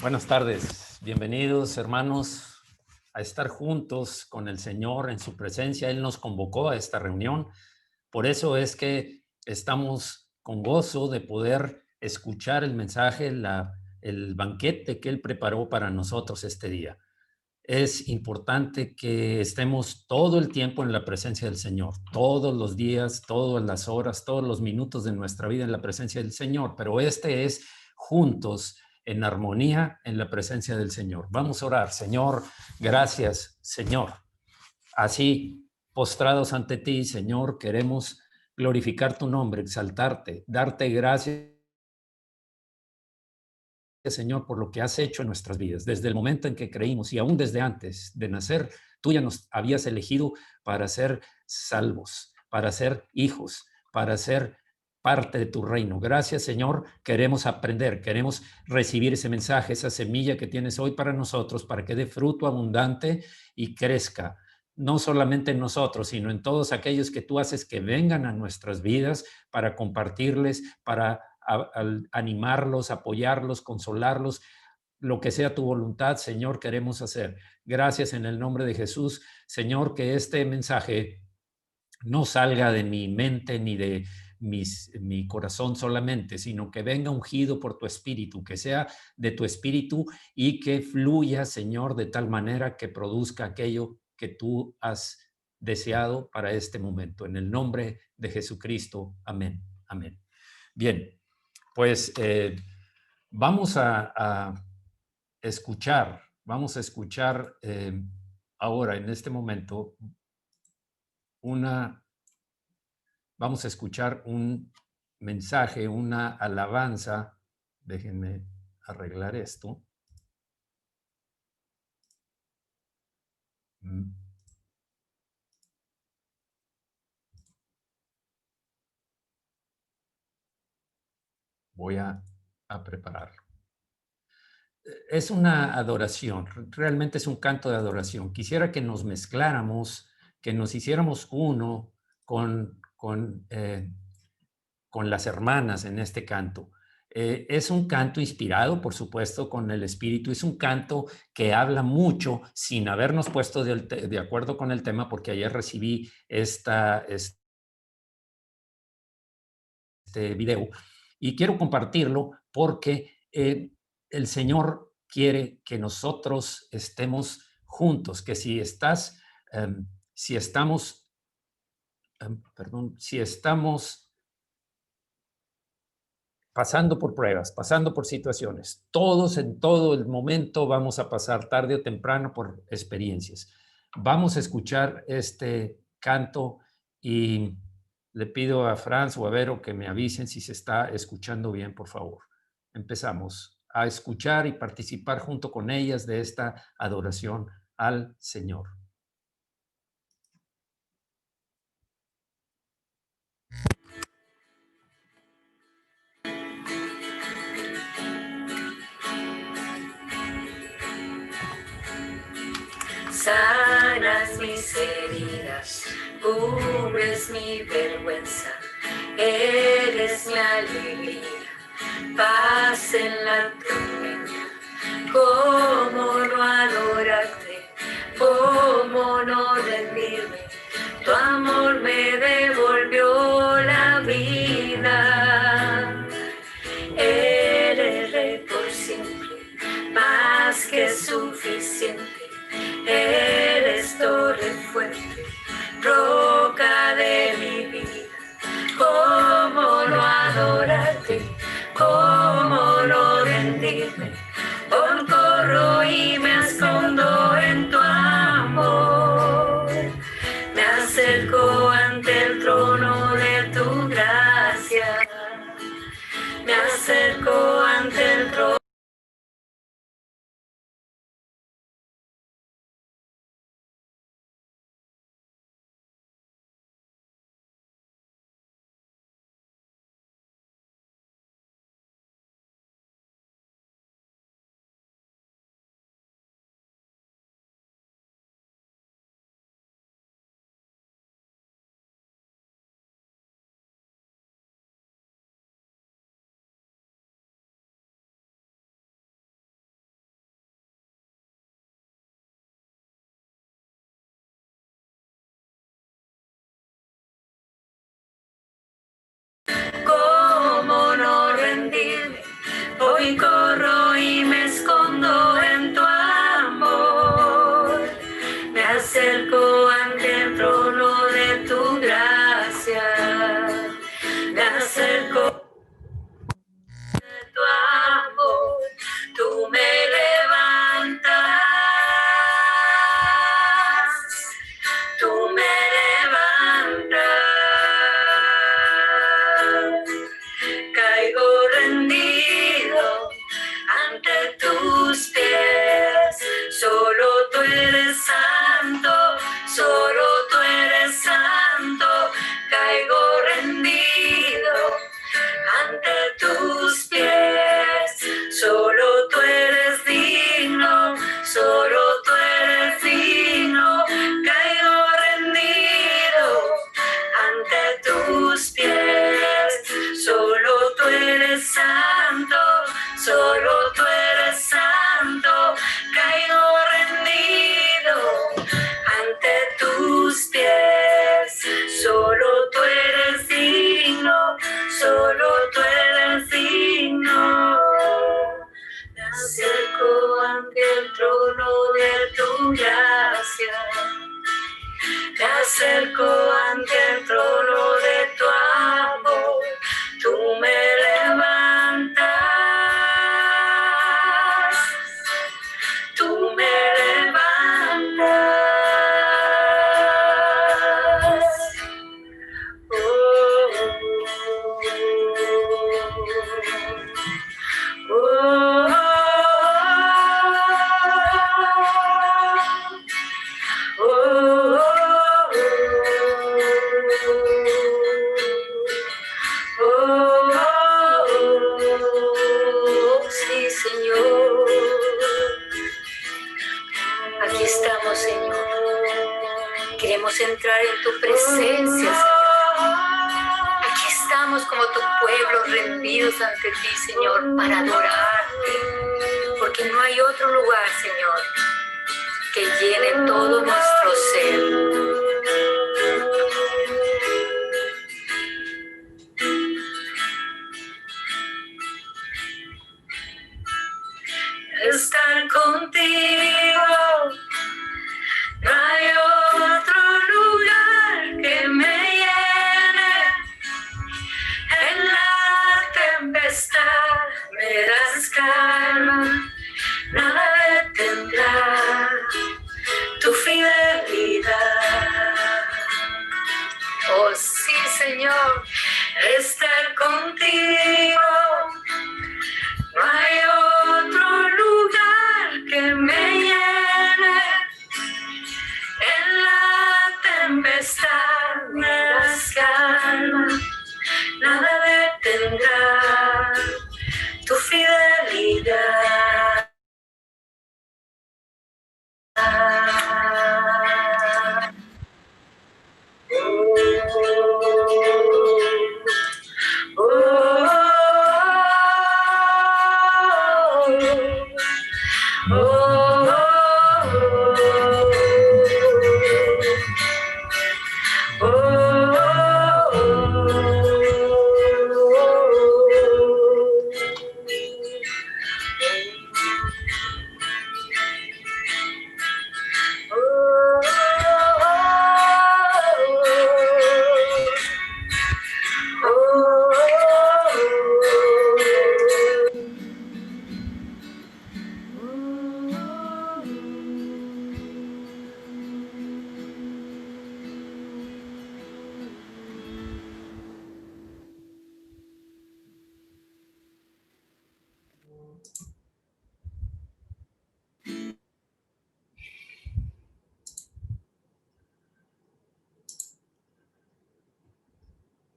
Buenas tardes, bienvenidos hermanos a estar juntos con el Señor en su presencia. Él nos convocó a esta reunión. Por eso es que estamos con gozo de poder escuchar el mensaje, el banquete que Él preparó para nosotros este día. Es importante que estemos todo el tiempo en la presencia del Señor, todos los días, todas las horas, todos los minutos de nuestra vida en la presencia del Señor, pero este es juntos en armonía en la presencia del Señor. Vamos a orar. Señor, gracias, Señor. Así, postrados ante ti, Señor, queremos glorificar tu nombre, exaltarte, darte gracias, Señor, por lo que has hecho en nuestras vidas, desde el momento en que creímos y aún desde antes de nacer, tú ya nos habías elegido para ser salvos, para ser hijos, para ser parte de tu reino. Gracias, Señor. Queremos aprender, queremos recibir ese mensaje, esa semilla que tienes hoy para nosotros, para que dé fruto abundante y crezca, no solamente en nosotros, sino en todos aquellos que tú haces que vengan a nuestras vidas para compartirles, para animarlos, apoyarlos, consolarlos, lo que sea tu voluntad, Señor, queremos hacer. Gracias en el nombre de Jesús, Señor, que este mensaje no salga de mi mente ni de mi corazón solamente, sino que venga ungido por tu espíritu, que sea de tu espíritu y que fluya, Señor, de tal manera que produzca aquello que tú has deseado para este momento. En el nombre de Jesucristo. Amén. Amén. Bien, pues vamos a vamos a escuchar ahora, en este momento, una, vamos a escuchar un mensaje, una alabanza. Déjenme arreglar esto. Mm, Voy a prepararlo. Es una adoración, realmente es un canto de adoración. Quisiera que nos mezcláramos, que nos hiciéramos uno con las hermanas en este canto. Es un canto inspirado, por supuesto, con el Espíritu. Es un canto que habla mucho sin habernos puesto de acuerdo con el tema, porque ayer recibí este video y quiero compartirlo porque el Señor quiere que nosotros estemos juntos, que si estamos, perdón, si estamos pasando por pruebas, pasando por situaciones. Todos en todo el momento vamos a pasar tarde o temprano por experiencias. Vamos a escuchar este canto y le pido a Franz o a Vero que me avisen si se está escuchando bien, por favor. Empezamos a escuchar y participar junto con ellas de esta adoración al Señor. Sanas mis heridas, cubres mi vergüenza, eres mi alegría, paz en la tormenta. ¿Cómo no adorarte? ¿Cómo no rendirme? Tu amor me devolvió la vida. Eres rey por siempre, más que suficiente. Eres torre fuerte, roca de mi vida. ¿Cómo no adorarte? ¿Cómo no rendirme? Hoy corro y me escondo en tu amor. Me acerco ante el trono de tu gracia. Me acerco ante el trono. acerco ante el trono de tu gracia. Me acerco ante el trono de tu amor. Tú me levantas. Tú me levantas. Sí, Señor. Aquí estamos, Señor. Queremos entrar en tu presencia, Señor. Aquí estamos como tu pueblo, rendidos ante ti, Señor, para adorarte. Porque no hay otro lugar, Señor, que llene todo nuestro ser. Estar contigo, no hay otro lugar que me llene. En la tempestad me das calma, nada detendrá tu fidelidad. Oh sí, Señor, estar contigo. No hay otro lugar que me llene. En la tempestad me das calma, nada detendrá tu fidelidad.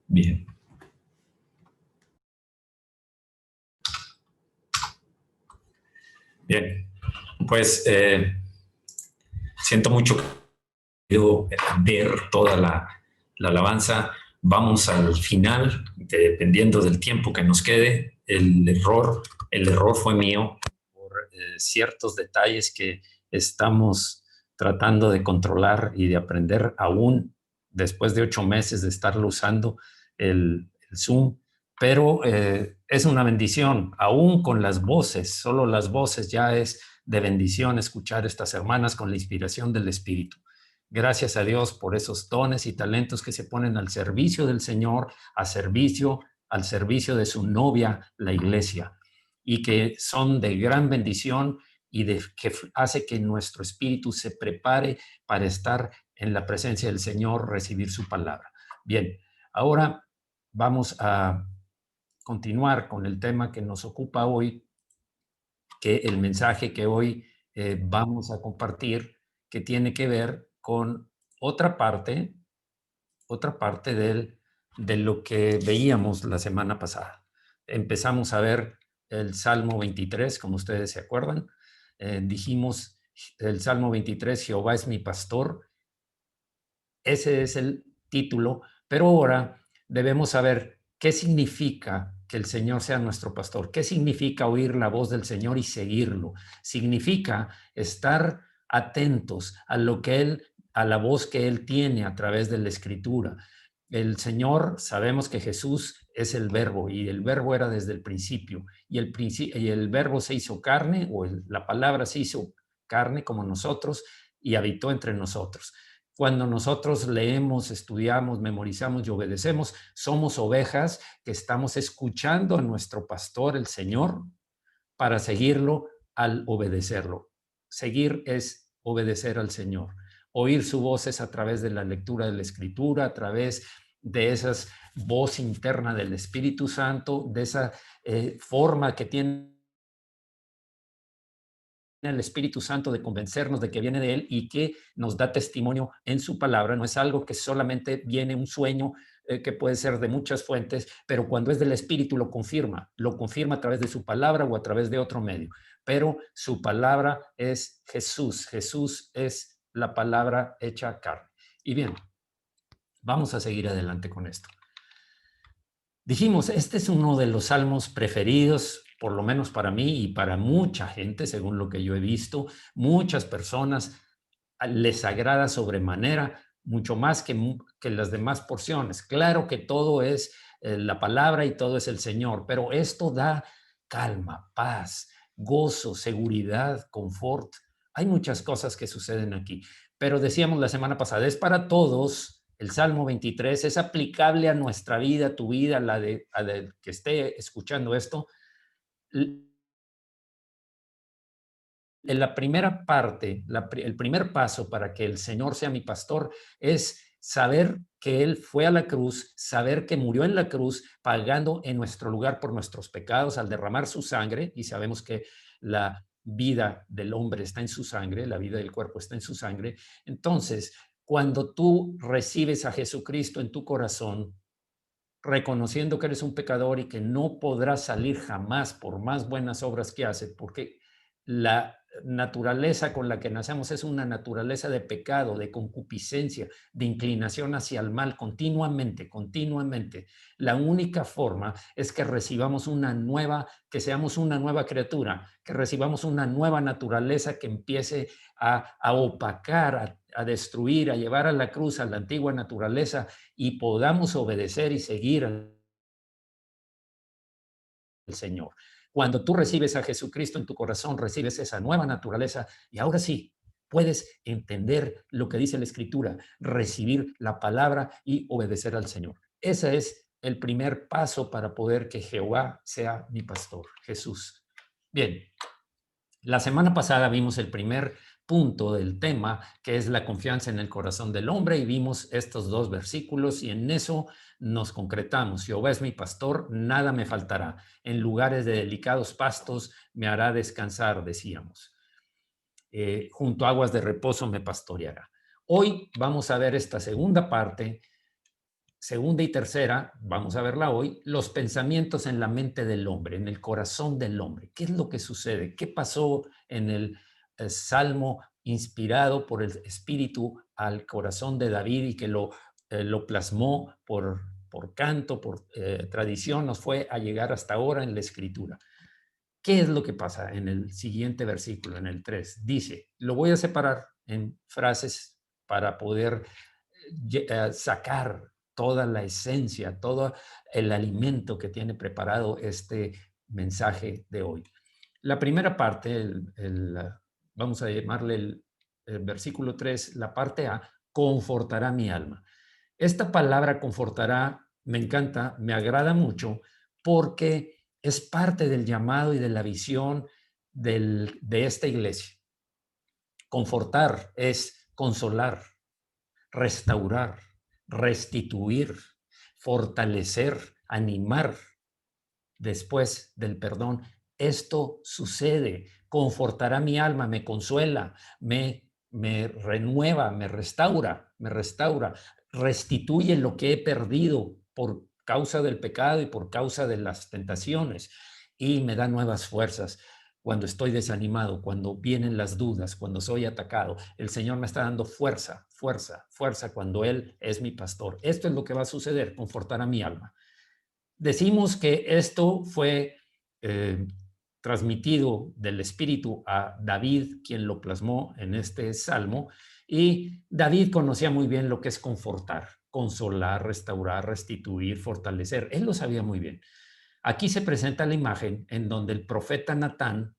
Bien. Bien, pues siento mucho ver toda la alabanza. Vamos al final, dependiendo del tiempo que nos quede. El error fue mío por ciertos detalles que estamos tratando de controlar y de aprender aún después de 8 meses de estarlo usando el Zoom. Pero es una bendición, aún con las voces, solo las voces ya es de bendición escuchar estas hermanas con la inspiración del Espíritu. Gracias a Dios por esos dones y talentos que se ponen al servicio del Señor, al servicio de su novia, la iglesia, y que son de gran bendición y que hace que nuestro espíritu se prepare para estar en la presencia del Señor, recibir su palabra. Bien, ahora vamos a continuar con el tema que nos ocupa hoy, que el mensaje que hoy vamos a compartir, que tiene que ver con otra parte de lo que veíamos la semana pasada. Empezamos a ver el Salmo 23, como ustedes se acuerdan. Dijimos el Salmo 23, Jehová es mi pastor. Ese es el título, pero ahora debemos saber qué significa que el Señor sea nuestro pastor, qué significa oír la voz del Señor y seguirlo. Significa estar atentos a lo que a la voz que Él tiene a través de la Escritura. El Señor, sabemos que Jesús es el verbo y el verbo era desde el principio y el verbo se hizo carne la palabra se hizo carne como nosotros y habitó entre nosotros. Cuando nosotros leemos, estudiamos, memorizamos y obedecemos, somos ovejas que estamos escuchando a nuestro pastor, el Señor, para seguirlo al obedecerlo. Seguir es obedecer al Señor. Oír su voz es a través de la lectura de la Escritura, a través de esa voz interna del Espíritu Santo, de esa forma que tiene el Espíritu Santo de convencernos de que viene de Él y que nos da testimonio en su palabra. No es algo que solamente viene un sueño que puede ser de muchas fuentes, pero cuando es del Espíritu lo confirma a través de su palabra o a través de otro medio. Pero su palabra es Jesús. Jesús es la palabra hecha carne. Y bien, vamos a seguir adelante con esto. Dijimos, este es uno de los salmos preferidos, por lo menos para mí y para mucha gente, según lo que yo he visto. Muchas personas les agrada sobremanera, mucho más que las demás porciones. Claro que todo es la palabra y todo es el Señor, pero esto da calma, paz, gozo, seguridad, confort. Hay muchas cosas que suceden aquí, pero decíamos la semana pasada, es para todos. El Salmo 23 es aplicable a nuestra vida, a tu vida, a la que esté escuchando esto. En la primera parte, el primer paso para que el Señor sea mi pastor es saber que Él fue a la cruz, saber que murió en la cruz, pagando en nuestro lugar por nuestros pecados al derramar su sangre, y sabemos que la vida del hombre está en su sangre, la vida del cuerpo está en su sangre. Entonces, cuando tú recibes a Jesucristo en tu corazón, reconociendo que eres un pecador y que no podrás salir jamás por más buenas obras que haces, porque la naturaleza con la que nacemos es una naturaleza de pecado, de concupiscencia, de inclinación hacia el mal continuamente, continuamente. La única forma es que recibamos que seamos una nueva criatura, que recibamos una nueva naturaleza que empiece a opacar, a destruir, a llevar a la cruz a la antigua naturaleza y podamos obedecer y seguir al Señor. Cuando tú recibes a Jesucristo en tu corazón, recibes esa nueva naturaleza y ahora sí, puedes entender lo que dice la Escritura, recibir la palabra y obedecer al Señor. Ese es el primer paso para poder que Jehová sea mi pastor, Jesús. Bien, la semana pasada vimos el primer punto del tema, que es la confianza en el corazón del hombre, y vimos estos dos versículos y en eso nos concretamos. Jehová es mi pastor, nada me faltará. En lugares de delicados pastos me hará descansar, decíamos. Junto a aguas de reposo me pastoreará. Hoy vamos a ver esta segunda parte, segunda y tercera, vamos a verla hoy, los pensamientos en la mente del hombre, en el corazón del hombre. ¿Qué es lo que sucede? ¿Qué pasó en el Salmo inspirado por el Espíritu al corazón de David y que lo plasmó por canto, por tradición, nos fue a llegar hasta ahora en la Escritura? ¿Qué es lo que pasa en el siguiente versículo, en el 3? Dice, lo voy a separar en frases para poder sacar toda la esencia, todo el alimento que tiene preparado este mensaje de hoy. La primera parte, vamos a llamarle el versículo 3, la parte A, confortará mi alma. Esta palabra confortará me encanta, me agrada mucho porque es parte del llamado y de la visión de esta iglesia. Confortar es consolar, restaurar, restituir, fortalecer, animar después del perdón. Esto sucede, confortará mi alma, me consuela, me renueva, me restaura, restituye lo que he perdido por causa del pecado y por causa de las tentaciones y me da nuevas fuerzas. Cuando estoy desanimado, cuando vienen las dudas, cuando soy atacado, el Señor me está dando fuerza, fuerza, fuerza cuando Él es mi pastor. Esto es lo que va a suceder, confortar a mi alma. Decimos que esto fue transmitido del Espíritu a David, quien lo plasmó en este salmo, y David conocía muy bien lo que es confortar. consolar, restaurar, restituir, fortalecer. Él lo sabía muy bien. Aquí se presenta la imagen en donde el profeta Natán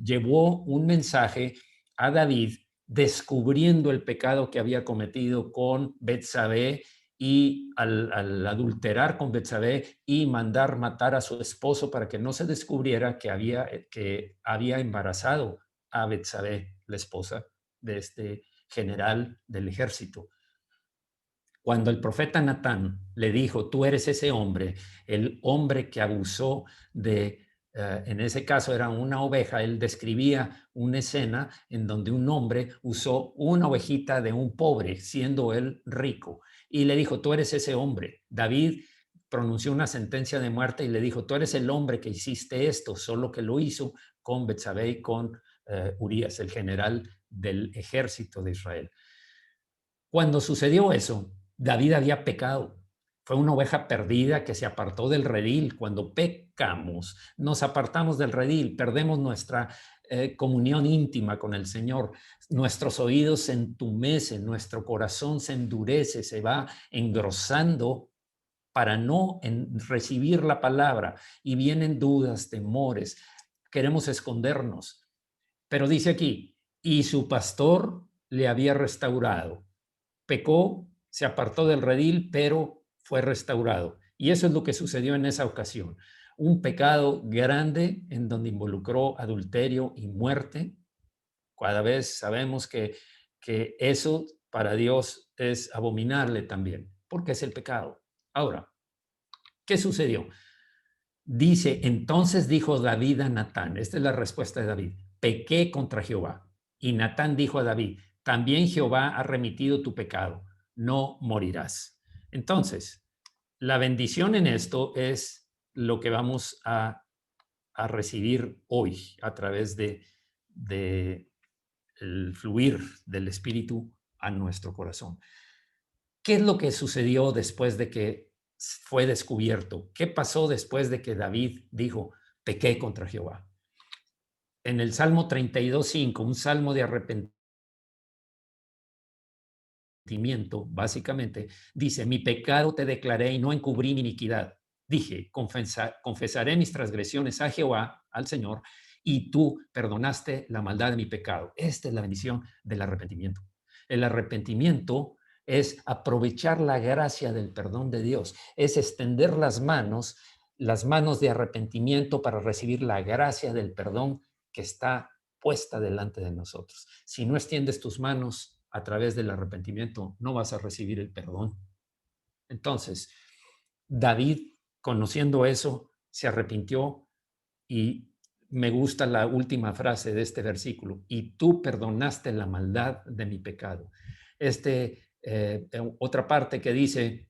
llevó un mensaje a David descubriendo el pecado que había cometido con Betsabé y al adulterar con Betsabé y mandar matar a su esposo para que no se descubriera que había embarazado a Betsabé, la esposa de este general del ejército. Cuando el profeta Natán le dijo, tú eres ese hombre, el hombre que abusó en ese caso era una oveja, él describía una escena en donde un hombre usó una ovejita de un pobre, siendo él rico, y le dijo, tú eres ese hombre. David pronunció una sentencia de muerte y le dijo, tú eres el hombre que hiciste esto, solo que lo hizo con Betsabé y con Urías, el general del ejército de Israel. Cuando sucedió eso, David había pecado. Fue una oveja perdida que se apartó del redil. Cuando pecamos, nos apartamos del redil, perdemos nuestra comunión íntima con el Señor. Nuestros oídos se entumecen, nuestro corazón se endurece, se va engrosando para no recibir la palabra. Y vienen dudas, temores, queremos escondernos. Pero dice aquí, y su pastor le había restaurado. Pecó, se apartó del redil, pero fue restaurado. Y eso es lo que sucedió en esa ocasión. Un pecado grande en donde involucró adulterio y muerte. Cada vez sabemos que eso para Dios es abominable también, porque es el pecado. Ahora, ¿qué sucedió? Dice, entonces dijo David a Natán, esta es la respuesta de David, pequé contra Jehová. Y Natán dijo a David, también Jehová ha remitido tu pecado, no morirás. Entonces, la bendición en esto es lo que vamos a recibir hoy a través de el fluir del Espíritu a nuestro corazón. ¿Qué es lo que sucedió después de que fue descubierto? ¿Qué pasó después de que David dijo, pequé contra Jehová? En el Salmo 32:5, un salmo de arrepentimiento, básicamente, dice, mi pecado te declaré y no encubrí mi iniquidad. Dije, confesaré mis transgresiones a Jehová, al Señor, y tú perdonaste la maldad de mi pecado. Esta es la bendición del arrepentimiento. El arrepentimiento es aprovechar la gracia del perdón de Dios, es extender las manos de arrepentimiento para recibir la gracia del perdón que está puesta delante de nosotros. Si no extiendes tus manos a través del arrepentimiento, no vas a recibir el perdón. Entonces, David, conociendo eso, se arrepintió y me gusta la última frase de este versículo, y tú perdonaste la maldad de mi pecado. Otra parte que dice,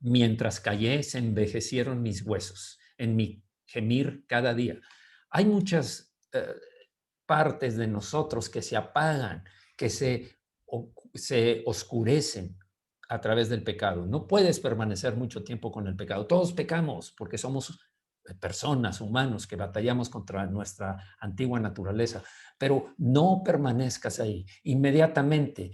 mientras callé se envejecieron mis huesos, en mi gemir cada día. Hay muchas partes de nosotros que se apagan, que se oscurecen a través del pecado. No puedes permanecer mucho tiempo con el pecado. Todos pecamos porque somos personas, humanos, que batallamos contra nuestra antigua naturaleza, pero no permanezcas ahí. Inmediatamente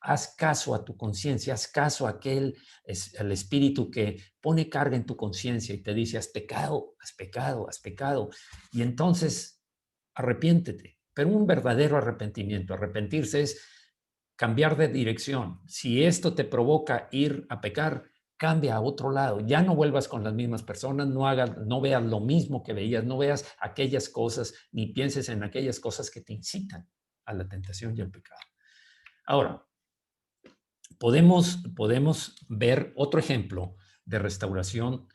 haz caso a tu conciencia, haz caso a al espíritu que pone carga en tu conciencia y te dice, has pecado, has pecado, has pecado. Y entonces arrepiéntete, pero un verdadero arrepentimiento. Arrepentirse es cambiar de dirección. Si esto te provoca ir a pecar, cambia a otro lado. Ya no vuelvas con las mismas personas, no veas lo mismo que veías, no veas aquellas cosas, ni pienses en aquellas cosas que te incitan a la tentación y al pecado. Ahora, podemos ver otro ejemplo de restauración,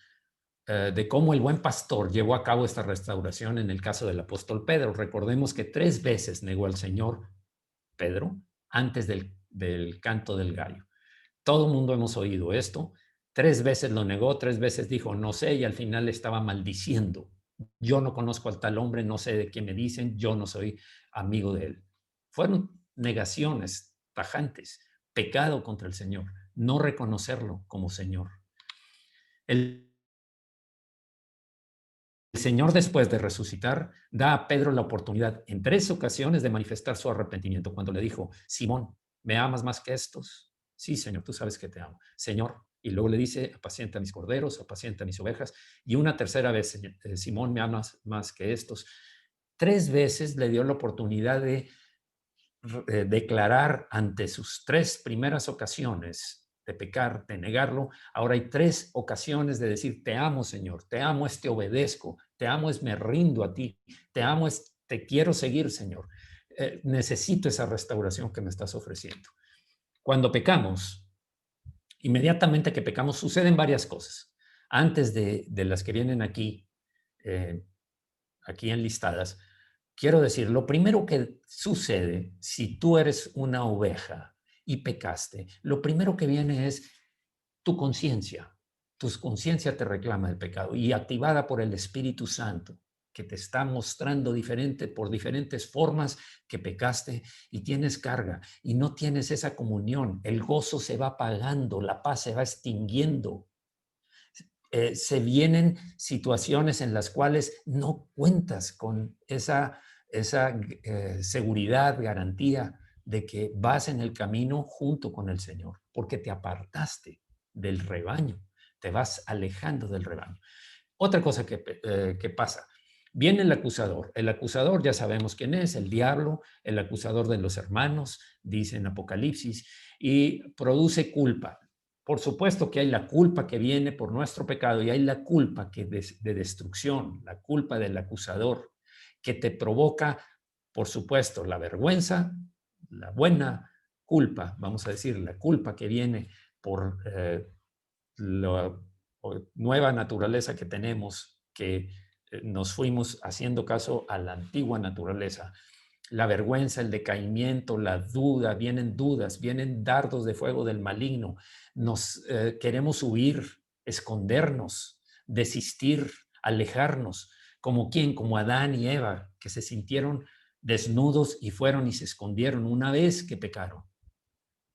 de cómo el buen pastor llevó a cabo esta restauración en el caso del apóstol Pedro. Recordemos que 3 veces negó al Señor Pedro antes del canto del gallo. Todo el mundo hemos oído esto. 3 veces lo negó, 3 veces dijo no sé, y al final estaba maldiciendo. Yo no conozco al tal hombre, no sé de qué me dicen, yo no soy amigo de él. Fueron negaciones tajantes, pecado contra el Señor, no reconocerlo como Señor. El Señor, después de resucitar, da a Pedro la oportunidad en 3 ocasiones de manifestar su arrepentimiento. Cuando le dijo, Simón, ¿me amas más que estos? Sí, Señor, tú sabes que te amo. Señor, y luego le dice, apacienta mis corderos, apacienta mis ovejas. Y una tercera vez, Simón, me amas más que estos. 3 veces le dio la oportunidad de declarar ante sus 3 primeras ocasiones de pecar, de negarlo. Ahora hay 3 ocasiones de decir, te amo, Señor, te amo, te obedezco, te amo, me rindo a ti, te amo, te quiero seguir, Señor. Necesito esa restauración que me estás ofreciendo. Cuando pecamos, inmediatamente que pecamos, suceden varias cosas. Antes de las que vienen aquí, aquí enlistadas, quiero decir, lo primero que sucede si tú eres una oveja y pecaste, lo primero que viene es tu conciencia. Tu conciencia te reclama el pecado y activada por el Espíritu Santo, que te está mostrando por diferentes formas que pecaste y tienes carga y no tienes esa comunión. El gozo se va apagando, la paz se va extinguiendo. Se vienen situaciones en las cuales no cuentas con esa seguridad, garantía de que vas en el camino junto con el Señor, porque te apartaste del rebaño, te vas alejando del rebaño. Otra cosa que pasa, viene el acusador ya sabemos quién es, el diablo, el acusador de los hermanos, dice en Apocalipsis, y produce culpa. Por supuesto que hay la culpa que viene por nuestro pecado y hay la culpa de destrucción, la culpa del acusador, que te provoca, por supuesto, la vergüenza, la buena culpa, vamos a decir, la culpa que viene por la nueva naturaleza que tenemos, que nos fuimos haciendo caso a la antigua naturaleza. La vergüenza, el decaimiento, la duda, vienen dudas, vienen dardos de fuego del maligno. Nos queremos huir, escondernos, desistir, alejarnos. ¿Como quién? Como Adán y Eva, que se sintieron desnudos y fueron y se escondieron una vez que pecaron.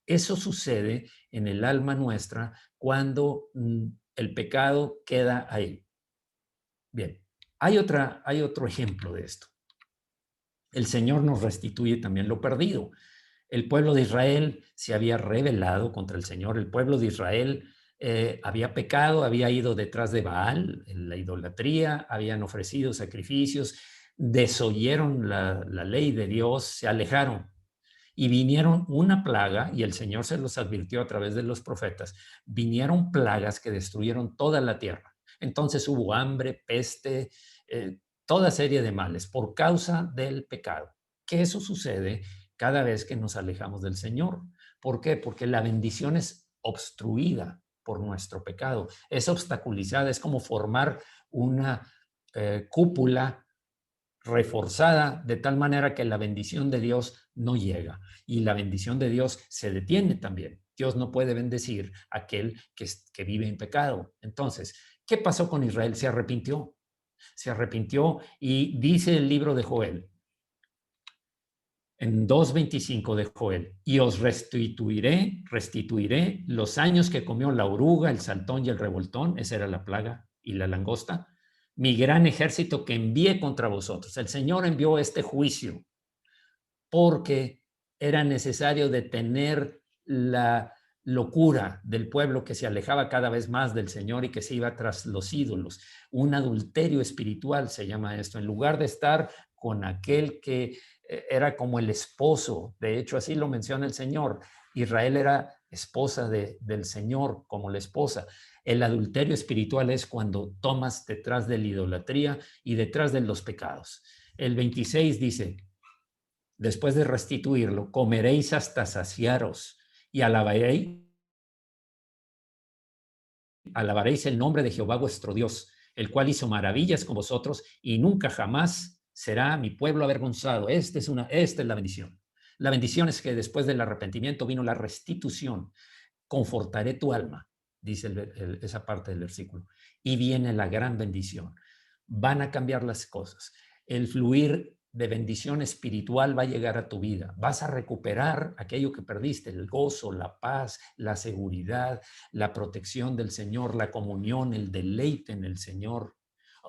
Eso sucede en el alma nuestra cuando el pecado queda ahí. Bien, hay otro ejemplo de esto. El Señor nos restituye también lo perdido. El pueblo de Israel se había rebelado contra el Señor. El pueblo de Israel había pecado, había ido detrás de Baal, en la idolatría, habían ofrecido sacrificios, desoyeron la ley de Dios, se alejaron. Y vinieron una plaga, y el Señor se los advirtió a través de los profetas, vinieron plagas que destruyeron toda la tierra. Entonces hubo hambre, peste, toda serie de males por causa del pecado. Que eso sucede cada vez que nos alejamos del Señor. ¿Por qué? Porque la bendición es obstruida por nuestro pecado, es obstaculizada, es como formar una cúpula reforzada de tal manera que la bendición de Dios no llega y la bendición de Dios se detiene también. Dios no puede bendecir a aquel que vive en pecado. Entonces, ¿qué pasó con Israel? Se arrepintió y dice el libro de Joel, en 2:25 de Joel, y os restituiré los años que comió la oruga, el saltón y el revoltón, esa era la plaga, y la langosta, mi gran ejército que envié contra vosotros. El Señor envió este juicio porque era necesario detener la locura del pueblo que se alejaba cada vez más del Señor y que se iba tras los ídolos. Un adulterio espiritual se llama esto. En lugar de estar con aquel que era como el esposo, de hecho así lo menciona el Señor, Israel era esposa del Señor como la esposa. El adulterio espiritual es cuando tomas detrás de la idolatría y detrás de los pecados. El 26 dice, después de restituirlo, comeréis hasta saciaros y alabaréis el nombre de Jehová vuestro Dios, el cual hizo maravillas con vosotros y nunca jamás será mi pueblo avergonzado. Esta es la bendición. La bendición es que después del arrepentimiento vino la restitución. Confortaré tu alma, dice esa parte del versículo. Y viene la gran bendición. Van a cambiar las cosas. El fluir de bendición espiritual va a llegar a tu vida. Vas a recuperar aquello que perdiste, el gozo, la paz, la seguridad, la protección del Señor, la comunión, el deleite en el Señor.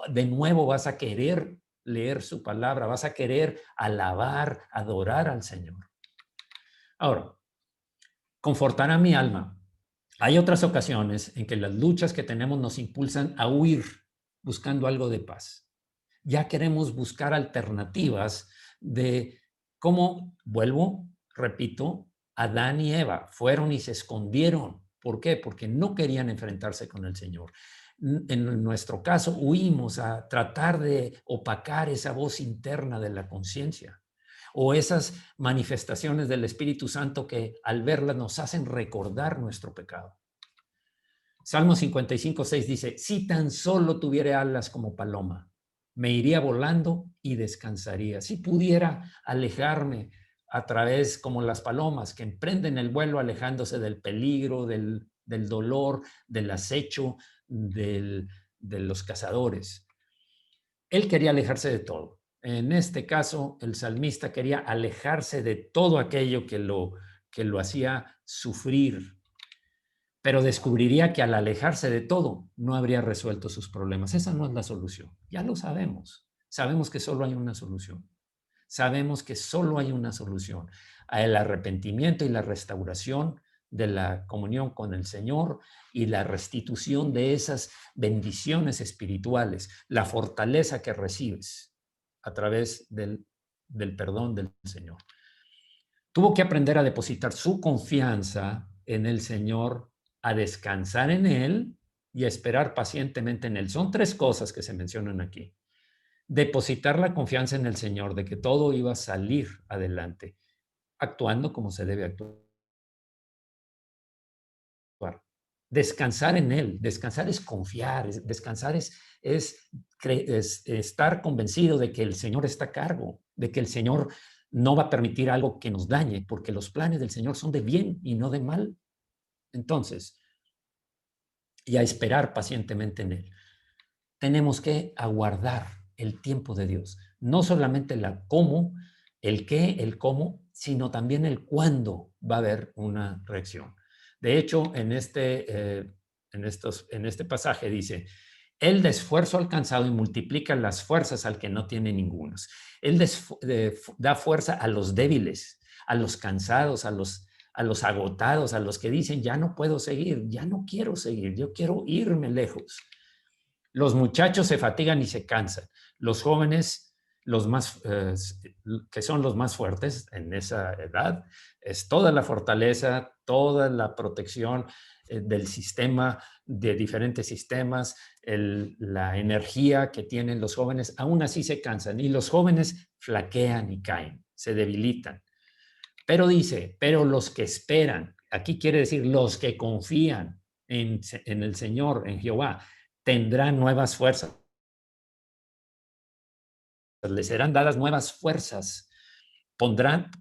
De nuevo vas a querer leer su palabra, vas a querer alabar, adorar al Señor. Ahora, confortará mi alma. Hay otras ocasiones en que las luchas que tenemos nos impulsan a huir buscando algo de paz. Ya queremos buscar alternativas de cómo, vuelvo, repito, Adán y Eva fueron y se escondieron. ¿Por qué? Porque no querían enfrentarse con el Señor. En nuestro caso, huimos a tratar de opacar esa voz interna de la conciencia o esas manifestaciones del Espíritu Santo que al verlas nos hacen recordar nuestro pecado. Salmo 55:6 dice, si tan solo tuviera alas como paloma, me iría volando y descansaría. Si pudiera alejarme a través como las palomas que emprenden el vuelo alejándose del peligro, del dolor, del acecho, de los cazadores. Él quería alejarse de todo. En este caso, el salmista quería alejarse de todo aquello que lo hacía sufrir, pero descubriría que al alejarse de todo, no habría resuelto sus problemas. Esa no es la solución. Ya lo sabemos. Sabemos que solo hay una solución. Sabemos que solo hay una solución. El arrepentimiento y la restauración de la comunión con el Señor y la restitución de esas bendiciones espirituales, la fortaleza que recibes a través del perdón del Señor. Tuvo que aprender a depositar su confianza en el Señor, a descansar en Él y a esperar pacientemente en Él. Son tres cosas que se mencionan aquí. Depositar la confianza en el Señor de que todo iba a salir adelante, actuando como se debe actuar. Descansar en Él. Descansar es confiar. Descansar es estar convencido de que el Señor está a cargo, de que el Señor no va a permitir algo que nos dañe, porque los planes del Señor son de bien y no de mal. Entonces, y a esperar pacientemente en Él. Tenemos que aguardar el tiempo de Dios. No solamente la cómo, el qué, el cómo, sino también el cuándo va a haber una reacción. De hecho, en este pasaje dice, Él da esfuerzo al cansado y multiplica las fuerzas al que no tiene ningunas. Él da fuerza a los débiles, a los cansados, a los agotados, a los que dicen, ya no puedo seguir, ya no quiero seguir, yo quiero irme lejos. Los muchachos se fatigan y se cansan. Los jóvenes, que son los más fuertes en esa edad, es toda la fortaleza, toda la protección del sistema, de diferentes sistemas, la energía que tienen los jóvenes, aún así se cansan y los jóvenes flaquean y caen, se debilitan. Pero dice, pero los que esperan, aquí quiere decir los que confían en el Señor, en Jehová, tendrán nuevas fuerzas. Les serán dadas nuevas fuerzas. Podrán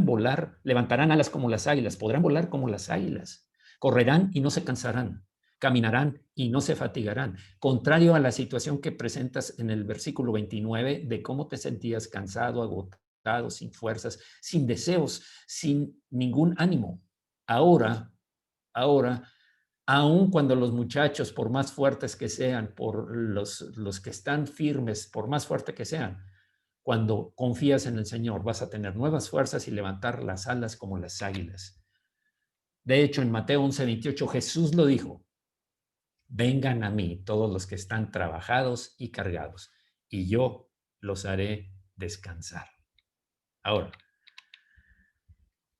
volar, levantarán alas como las águilas, podrán volar como las águilas. Correrán y no se cansarán. Caminarán y no se fatigarán. Contrario a la situación que presentas en el versículo 29 de cómo te sentías cansado, agotado, sin fuerzas, sin deseos, sin ningún ánimo. Ahora, aun cuando los muchachos, por más fuertes que sean, por los que están firmes, por más fuerte que sean, cuando confías en el Señor, vas a tener nuevas fuerzas y levantar las alas como las águilas. De hecho, en Mateo 11:28, Jesús lo dijo, vengan a mí todos los que están trabajados y cargados, y yo los haré descansar. Ahora,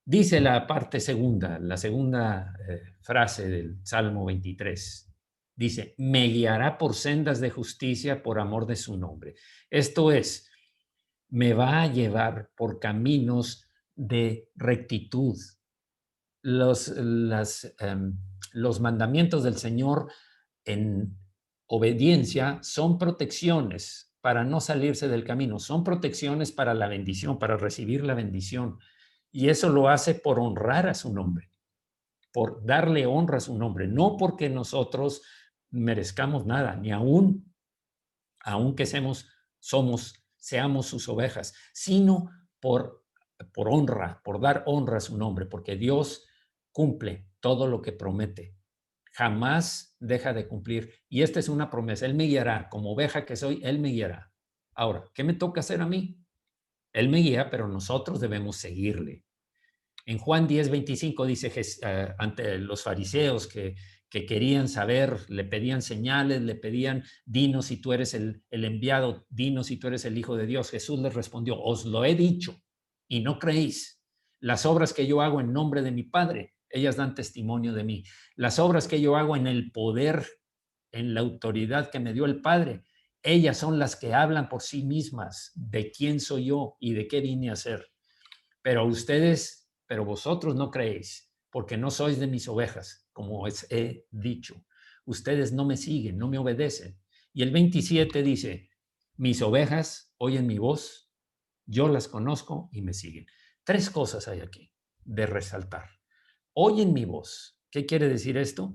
dice la parte segunda, la segunda frase del Salmo 23. Dice, me guiará por sendas de justicia por amor de su nombre. Esto es, me va a llevar por caminos de rectitud. Los mandamientos del Señor en obediencia son protecciones para no salirse del camino, son protecciones para la bendición, para recibir la bendición. Y eso lo hace por honrar a su nombre, por darle honra a su nombre, no porque nosotros merezcamos nada, ni aún que seamos sus ovejas, sino por honra, por dar honra a su nombre, porque Dios cumple todo lo que promete. Jamás deja de cumplir. Y esta es una promesa. Él me guiará. Como oveja que soy, Él me guiará. Ahora, ¿qué me toca hacer a mí? Él me guía, pero nosotros debemos seguirle. En Juan 10:25 dice ante los fariseos que querían saber, le pedían señales, le pedían, dinos si tú eres el enviado, dinos si tú eres el Hijo de Dios. Jesús les respondió, os lo he dicho y no creéis. Las obras que yo hago en nombre de mi Padre, ellas dan testimonio de mí. Las obras que yo hago en el poder, en la autoridad que me dio el Padre, ellas son las que hablan por sí mismas de quién soy yo y de qué vine a ser. Pero vosotros no creéis, porque no sois de mis ovejas, como os he dicho. Ustedes no me siguen, no me obedecen. Y el 27 dice, mis ovejas oyen mi voz, yo las conozco y me siguen. Tres cosas hay aquí de resaltar. Oyen mi voz. ¿Qué quiere decir esto?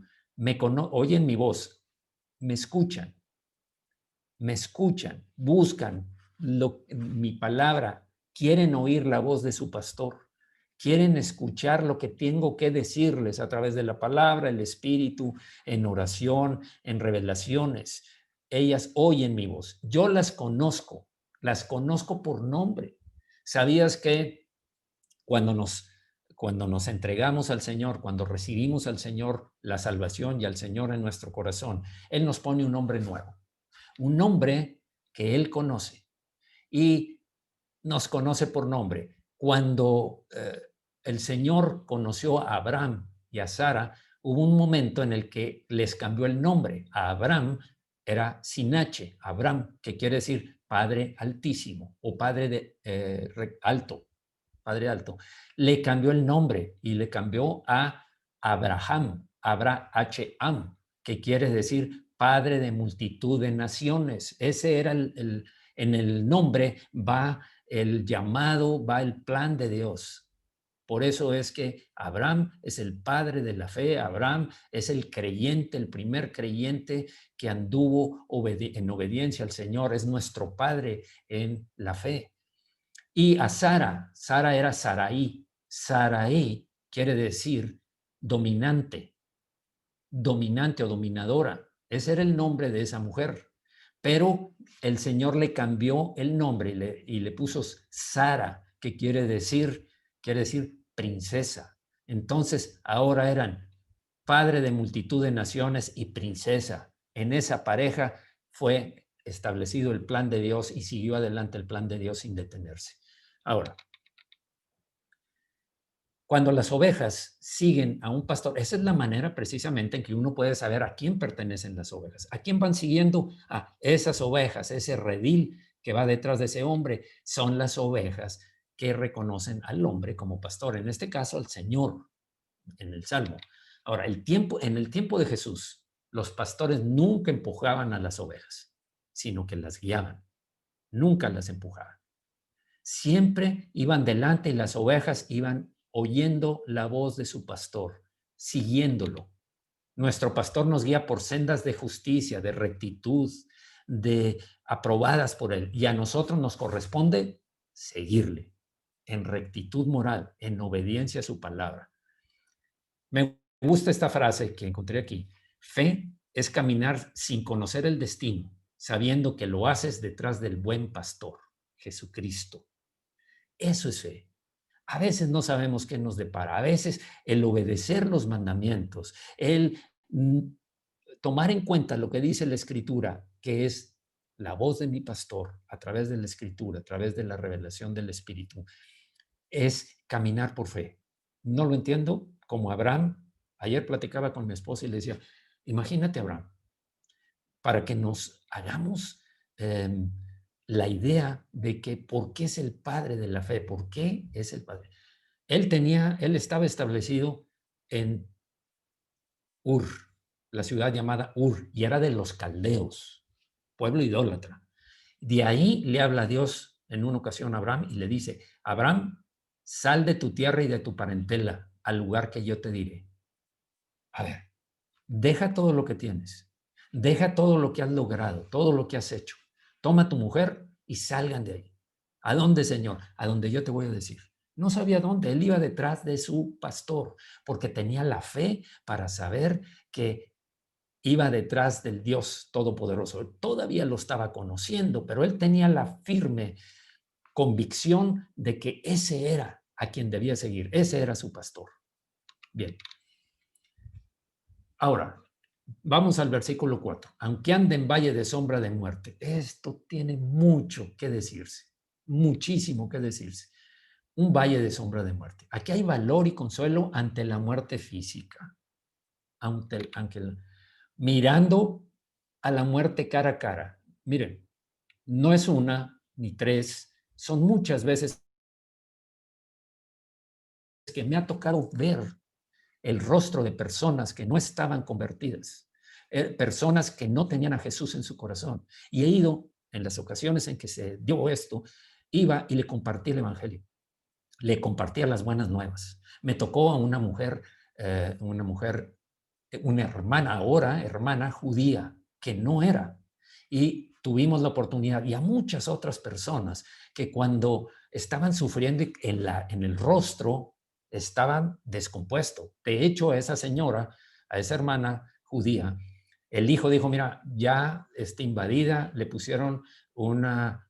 Oyen mi voz, me escuchan, buscan mi palabra, quieren oír la voz de su pastor, quieren escuchar lo que tengo que decirles a través de la palabra, el espíritu, en oración, en revelaciones. Ellas oyen mi voz. Yo las conozco por nombre. ¿Sabías que cuando nos entregamos al Señor, cuando recibimos al Señor la salvación y al Señor en nuestro corazón, Él nos pone un nombre nuevo? Un nombre que Él conoce y nos conoce por nombre. Cuando el Señor conoció a Abraham y a Sara, hubo un momento en el que les cambió el nombre. A Abraham era sin H, Abraham, que quiere decir Padre Altísimo o Padre Alto, Padre Alto. Le cambió el nombre y le cambió a Abraham, Abraham, que quiere decir Padre de multitud de naciones. Ese era en el nombre va el llamado, va el plan de Dios. Por eso es que Abraham es el padre de la fe. Abraham es el creyente, el primer creyente que anduvo en obediencia al Señor. Es nuestro padre en la fe. Y a Sara era Sarai. Sarai quiere decir dominante, dominante o dominadora. Ese era el nombre de esa mujer. Pero el Señor le cambió el nombre y le puso Sara, que quiere decir princesa. Entonces ahora eran padre de multitud de naciones y princesa. En esa pareja fue establecido el plan de Dios y siguió adelante el plan de Dios sin detenerse. Ahora, cuando las ovejas siguen a un pastor, esa es la manera precisamente en que uno puede saber a quién pertenecen las ovejas, a quién van siguiendo. A esas ovejas, ese redil que va detrás de ese hombre, son las ovejas que reconocen al hombre como pastor, en este caso al Señor, en el Salmo. Ahora, en el tiempo de Jesús, los pastores nunca empujaban a las ovejas, sino que las guiaban, nunca las empujaban. Siempre iban delante y las ovejas iban oyendo la voz de su pastor, siguiéndolo. Nuestro pastor nos guía por sendas de justicia, de rectitud, aprobadas por él. Y a nosotros nos corresponde seguirle en rectitud moral, en obediencia a su palabra. Me gusta esta frase que encontré aquí. Fe es caminar sin conocer el destino, sabiendo que lo haces detrás del buen pastor, Jesucristo. Eso es fe. A veces no sabemos qué nos depara. A veces el obedecer los mandamientos, el tomar en cuenta lo que dice la Escritura, que es la voz de mi pastor a través de la Escritura, a través de la revelación del Espíritu, es caminar por fe. No lo entiendo como Abraham. Ayer platicaba con mi esposa y le decía, imagínate Abraham, para que nos hagamos la idea de que por qué es el padre de la fe, por qué es el padre. Él estaba establecido en Ur, la ciudad llamada Ur, y era de los caldeos, pueblo idólatra. De ahí le habla Dios en una ocasión a Abraham y le dice, Abraham, sal de tu tierra y de tu parentela al lugar que yo te diré. A ver, deja todo lo que tienes, deja todo lo que has logrado, todo lo que has hecho. Toma a tu mujer y salgan de ahí. ¿A dónde, Señor? A donde yo te voy a decir. No sabía dónde, él iba detrás de su pastor, porque tenía la fe para saber que iba detrás del Dios Todopoderoso. Él todavía lo estaba conociendo, pero él tenía la firme convicción de que ese era a quien debía seguir. Ese era su pastor. Bien. Ahora, vamos al versículo 4. Aunque ande en valle de sombra de muerte. Esto tiene mucho que decirse, muchísimo que decirse. Un valle de sombra de muerte. Aquí hay valor y consuelo ante la muerte física. Mirando a la muerte cara a cara. Miren, no es una ni tres, son muchas veces que me ha tocado ver el rostro de personas que no estaban convertidas, personas que no tenían a Jesús en su corazón. Y he ido, en las ocasiones en que se dio esto, iba y le compartí el evangelio, le compartía las buenas nuevas. Me tocó a una mujer, una hermana, ahora hermana judía, que no era. Y tuvimos la oportunidad, y a muchas otras personas que cuando estaban sufriendo en el rostro, estaban descompuestos. De hecho, a esa señora, a esa hermana judía, el hijo dijo, mira, ya está invadida, le pusieron una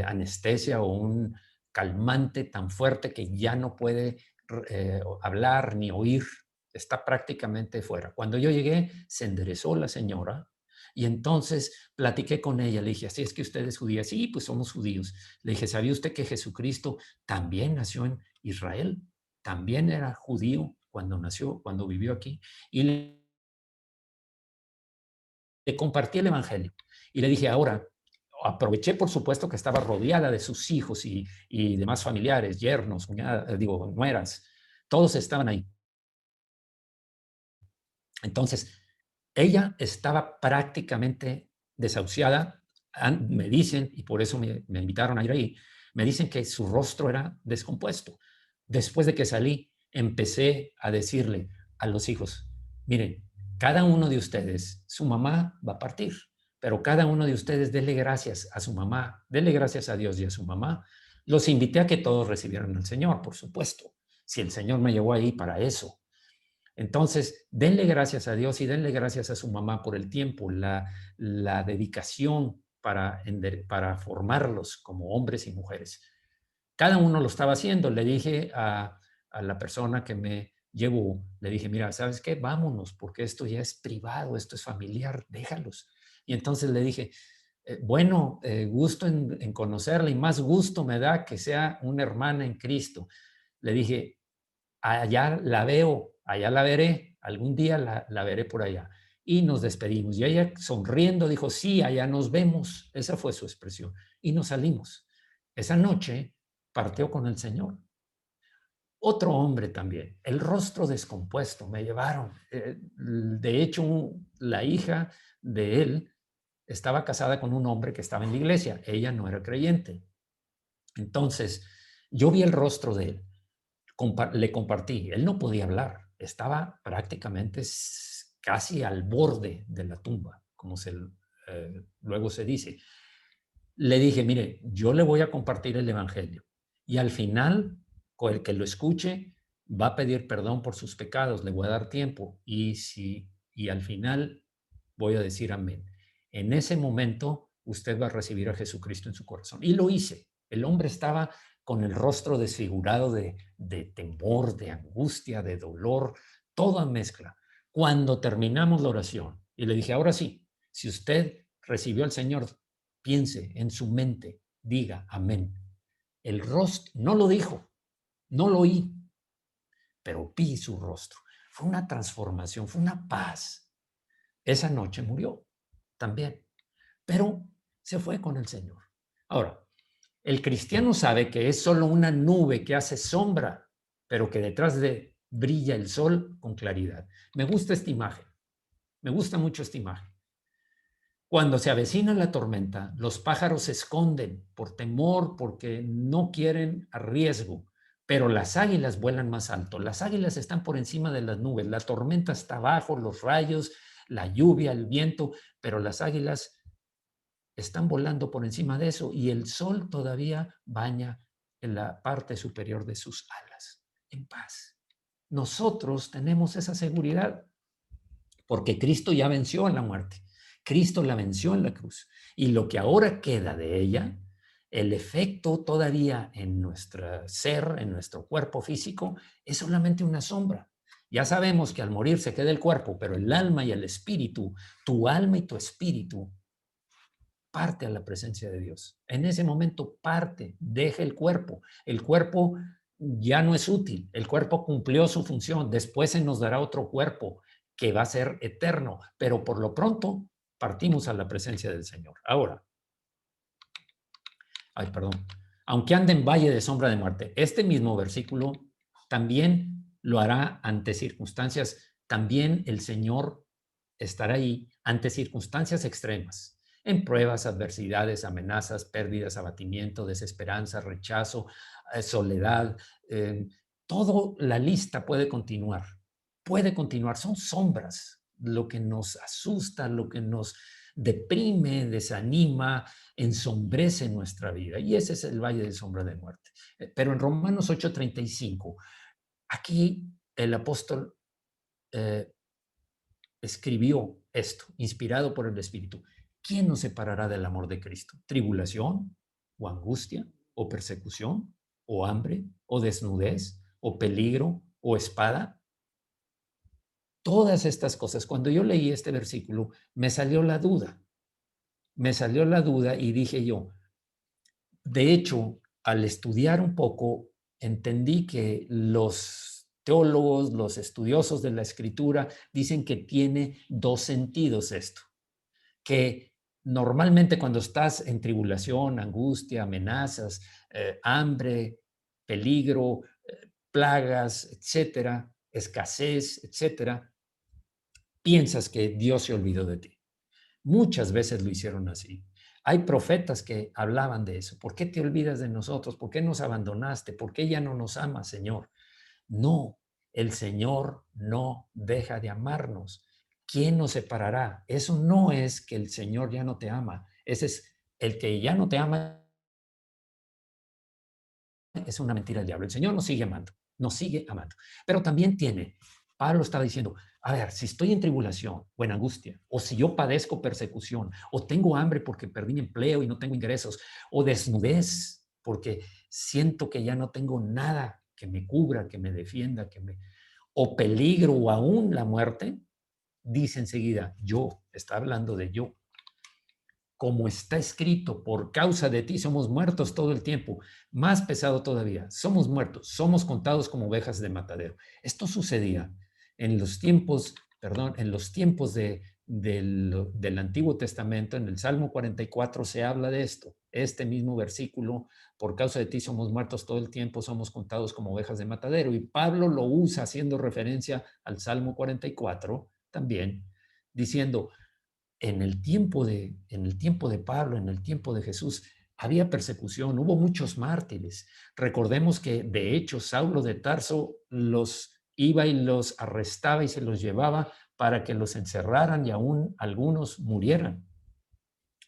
anestesia o un calmante tan fuerte que ya no puede hablar ni oír, está prácticamente fuera. Cuando yo llegué, se enderezó la señora y entonces platiqué con ella. Le dije, así es que usted es judía. Sí, pues somos judíos. Le dije, ¿sabía usted que Jesucristo también nació en Israel? También era judío cuando nació, cuando vivió aquí. Y le compartí el evangelio. Y le dije, ahora, aproveché, por supuesto, que estaba rodeada de sus hijos y demás familiares, yernos, nueras. Todos estaban ahí. Entonces, ella estaba prácticamente desahuciada. Me dicen, y por eso me invitaron a ir ahí, me dicen que su rostro era descompuesto. Después de que salí, empecé a decirle a los hijos, miren, cada uno de ustedes, su mamá va a partir, pero cada uno de ustedes dele gracias a su mamá, dele gracias a Dios y a su mamá. Los invité a que todos recibieran al Señor, por supuesto, si el Señor me llevó ahí para eso. Entonces, denle gracias a Dios y denle gracias a su mamá por el tiempo, la dedicación para formarlos como hombres y mujeres. Cada uno lo estaba haciendo. Le dije a la persona que me llevó, le dije, mira, ¿sabes qué? Vámonos, porque esto ya es privado, esto es familiar, déjalos. Y entonces le dije, bueno, gusto en conocerla y más gusto me da que sea una hermana en Cristo. Le dije, allá la veo, allá la veré, algún día la veré por allá. Y nos despedimos. Y ella sonriendo dijo, sí, allá nos vemos. Esa fue su expresión. Y nos salimos. Esa noche partió con el Señor. Otro hombre también, el rostro descompuesto, me llevaron. De hecho, la hija de él estaba casada con un hombre que estaba en la iglesia. Ella no era creyente. Entonces, yo vi el rostro de él. Le compartí, él no podía hablar, estaba prácticamente casi al borde de la tumba, como luego se dice. Le dije, mire, yo le voy a compartir el evangelio y al final, con el que lo escuche, va a pedir perdón por sus pecados, le voy a dar tiempo y al final voy a decir amén. En ese momento, usted va a recibir a Jesucristo en su corazón. Y lo hice. El hombre estaba con el rostro desfigurado de temor, de angustia, de dolor, toda mezcla. Cuando terminamos la oración, y le dije, ahora sí, si usted recibió al Señor, piense en su mente, diga amén. El rostro, no lo dijo, no lo oí, pero vi su rostro. Fue una transformación, fue una paz. Esa noche murió también, pero se fue con el Señor. Ahora, el cristiano sabe que es solo una nube que hace sombra, pero que detrás de brilla el sol con claridad. Me gusta esta imagen, me gusta mucho esta imagen. Cuando se avecina la tormenta, los pájaros se esconden por temor, porque no quieren a riesgo, pero las águilas vuelan más alto. Las águilas están por encima de las nubes, la tormenta está abajo, los rayos, la lluvia, el viento, pero las águilas están volando por encima de eso y el sol todavía baña en la parte superior de sus alas, en paz. Nosotros tenemos esa seguridad porque Cristo ya venció en la muerte. Cristo la venció en la cruz. Y lo que ahora queda de ella El efecto todavía en nuestro ser, en nuestro cuerpo físico, es solamente una sombra. Ya sabemos que al morir se queda el cuerpo, pero el alma y el espíritu, tu alma y tu espíritu, parte a la presencia de Dios. En ese momento parte, deja el cuerpo. El cuerpo ya no es útil, el cuerpo cumplió su función, después se nos dará otro cuerpo que va a ser eterno, pero por lo pronto partimos a la presencia del Señor. Ahora, perdón, aunque ande en valle de sombra de muerte, este mismo versículo también lo hará ante circunstancias, también el Señor estará ahí ante circunstancias extremas, en pruebas, adversidades, amenazas, pérdidas, abatimiento, desesperanza, rechazo, soledad, toda la lista puede continuar, son sombras, lo que nos asusta, lo que nos deprime, desanima, ensombrece nuestra vida. Y ese es el valle de sombra de muerte. Pero en Romanos 8:35, aquí el apóstol escribió esto, inspirado por el Espíritu. ¿Quién nos separará del amor de Cristo? ¿Tribulación o angustia o persecución o hambre o desnudez o peligro o espada? Todas estas cosas, cuando yo leí este versículo, me salió la duda. Me salió la duda y dije yo, de hecho, al estudiar un poco, entendí que los teólogos, los estudiosos de la escritura, dicen que tiene dos sentidos esto, que normalmente cuando estás en tribulación, angustia, amenazas, hambre, peligro, plagas, etcétera, escasez, etcétera, piensas que Dios se olvidó de ti. Muchas veces lo hicieron así. Hay profetas que hablaban de eso. ¿Por qué te olvidas de nosotros? ¿Por qué nos abandonaste? ¿Por qué ya no nos amas, Señor? No, el Señor no deja de amarnos. ¿Quién nos separará? Eso no es que el Señor ya no te ama. Ese es el que ya no te ama, es una mentira del diablo. El Señor nos sigue amando, nos sigue amando. Pero también tiene, Pablo estaba diciendo, a ver, si estoy en tribulación o en angustia, o si yo padezco persecución, o tengo hambre porque perdí mi empleo y no tengo ingresos, o desnudez porque siento que ya no tengo nada que me cubra, que me defienda, o peligro o aún la muerte, dice enseguida, yo, está hablando de yo, como está escrito, por causa de ti somos muertos todo el tiempo. Más pesado todavía, somos muertos, somos contados como ovejas de matadero. Esto sucedía en los tiempos, en los tiempos del Antiguo Testamento. En el Salmo 44 se habla de esto. Este mismo versículo, por causa de ti somos muertos todo el tiempo, somos contados como ovejas de matadero. Y Pablo lo usa haciendo referencia al Salmo 44 también, diciendo, en el tiempo de Pablo, en el tiempo de Jesús, había persecución, hubo muchos mártires. Recordemos que, de hecho, Saulo de Tarso los iba y los arrestaba y se los llevaba para que los encerraran y aún algunos murieran.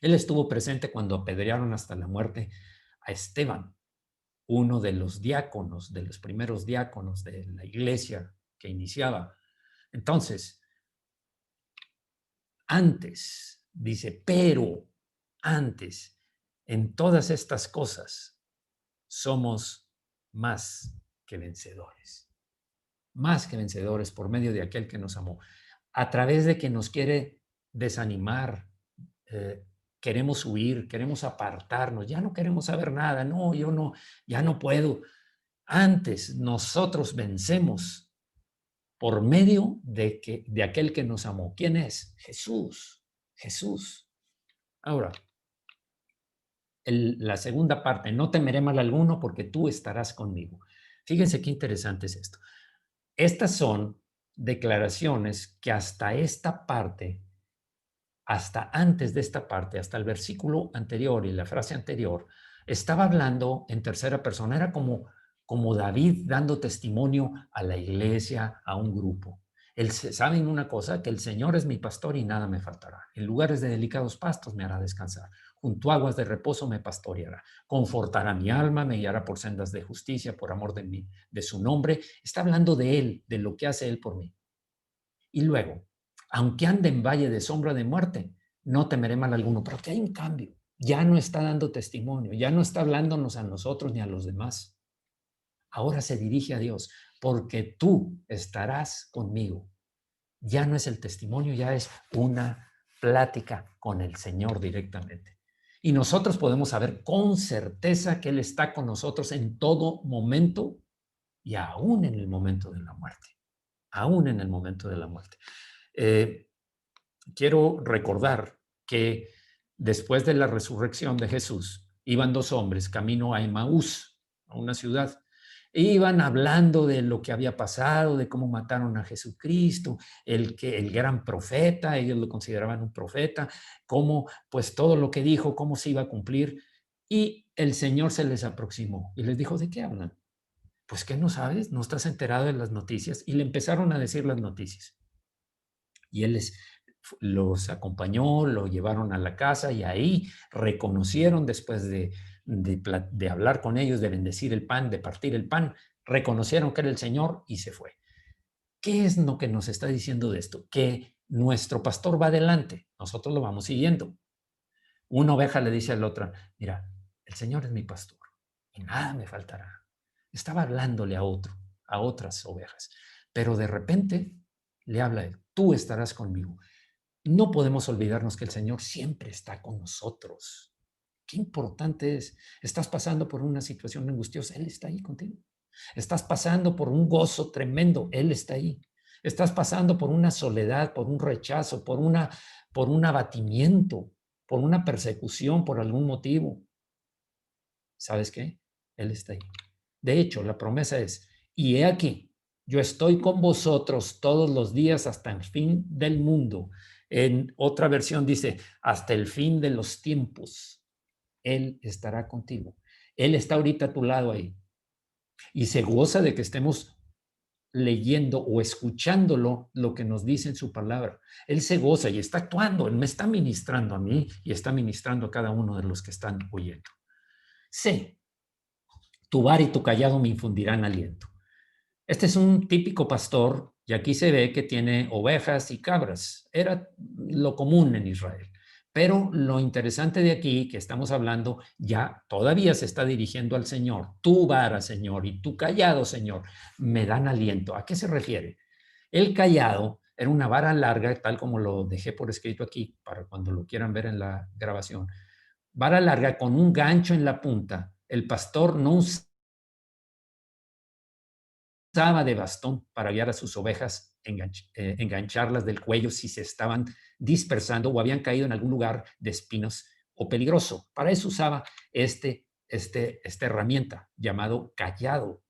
Él estuvo presente cuando apedrearon hasta la muerte a Esteban, uno de los diáconos, de los primeros diáconos de la iglesia que iniciaba. Entonces, antes, dice, pero antes, en todas estas cosas, somos más que vencedores por medio de aquel que nos amó, a través de que nos quiere desanimar, queremos huir, queremos apartarnos, ya no queremos saber nada, no, yo no, ya no puedo. Antes nosotros vencemos por medio de aquel que nos amó. ¿Quién es? Jesús. Jesús. Ahora, la segunda parte, no temeré mal alguno porque tú estarás conmigo. Fíjense qué interesante es esto. Estas son declaraciones que hasta esta parte, hasta antes de esta parte, hasta el versículo anterior y la frase anterior, estaba hablando en tercera persona. Era como David dando testimonio a la iglesia, a un grupo. Saben una cosa, que el Señor es mi pastor y nada me faltará. En lugares de delicados pastos me hará descansar. Junto a aguas de reposo me pastoreará. Confortará mi alma, me guiará por sendas de justicia, por amor de mí, de su nombre. Está hablando de Él, de lo que hace Él por mí. Y luego, aunque ande en valle de sombra de muerte, no temeré mal alguno. Pero que hay un cambio. Ya no está dando testimonio, ya no está hablándonos a nosotros ni a los demás. Ahora se dirige a Dios, porque tú estarás conmigo. Ya no es el testimonio, ya es una plática con el Señor directamente. Y nosotros podemos saber con certeza que Él está con nosotros en todo momento y aún en el momento de la muerte. Aún en el momento de la muerte. Quiero recordar que después de la resurrección de Jesús, iban dos hombres camino a Emaús, a una ciudad. E iban hablando de lo que había pasado, de cómo mataron a Jesucristo, el gran profeta, ellos lo consideraban un profeta, cómo pues todo lo que dijo, cómo se iba a cumplir. Y el Señor se les aproximó y les dijo, ¿de qué hablan? Pues, ¿qué no sabes? ¿No estás enterado de las noticias? Y le empezaron a decir las noticias. Y él los acompañó, lo llevaron a la casa y ahí reconocieron, después de hablar con ellos, de bendecir el pan, de partir el pan, reconocieron que era el Señor y se fue. ¿Qué es lo que nos está diciendo de esto? Que nuestro pastor va adelante, nosotros lo vamos siguiendo. Una oveja le dice a la otra, mira, el Señor es mi pastor y nada me faltará. Estaba hablándole a otras ovejas, pero de repente le habla a él, tú estarás conmigo. No podemos olvidarnos que el Señor siempre está con nosotros. Qué importante es. Estás pasando por una situación angustiosa, Él está ahí contigo. Estás pasando por un gozo tremendo, Él está ahí. Estás pasando por una soledad, por un rechazo, por un abatimiento, por una persecución, por algún motivo. ¿Sabes qué? Él está ahí. De hecho, la promesa es, y he aquí, yo estoy con vosotros todos los días hasta el fin del mundo. En otra versión dice, hasta el fin de los tiempos. Él estará contigo. Él está ahorita a tu lado ahí. Y se goza de que estemos leyendo o escuchándolo lo que nos dice en su palabra. Él se goza y está actuando. Él me está ministrando a mí y está ministrando a cada uno de los que están oyendo. Sé, tu vara y tu callado me infundirán aliento. Este es un típico pastor y aquí se ve que tiene ovejas y cabras. Era lo común en Israel. Pero lo interesante de aquí que estamos hablando ya todavía se está dirigiendo al Señor. Tu vara, Señor, y tu callado, Señor, me dan aliento. ¿A qué se refiere? El callado era una vara larga, tal como lo dejé por escrito aquí, para cuando lo quieran ver en la grabación. Vara larga con un gancho en la punta. El pastor no usaba de bastón para guiar a sus ovejas, engancharlas del cuello si se estaban dispersando o habían caído en algún lugar de espinos o peligroso. Para eso usaba esta herramienta llamado cayado.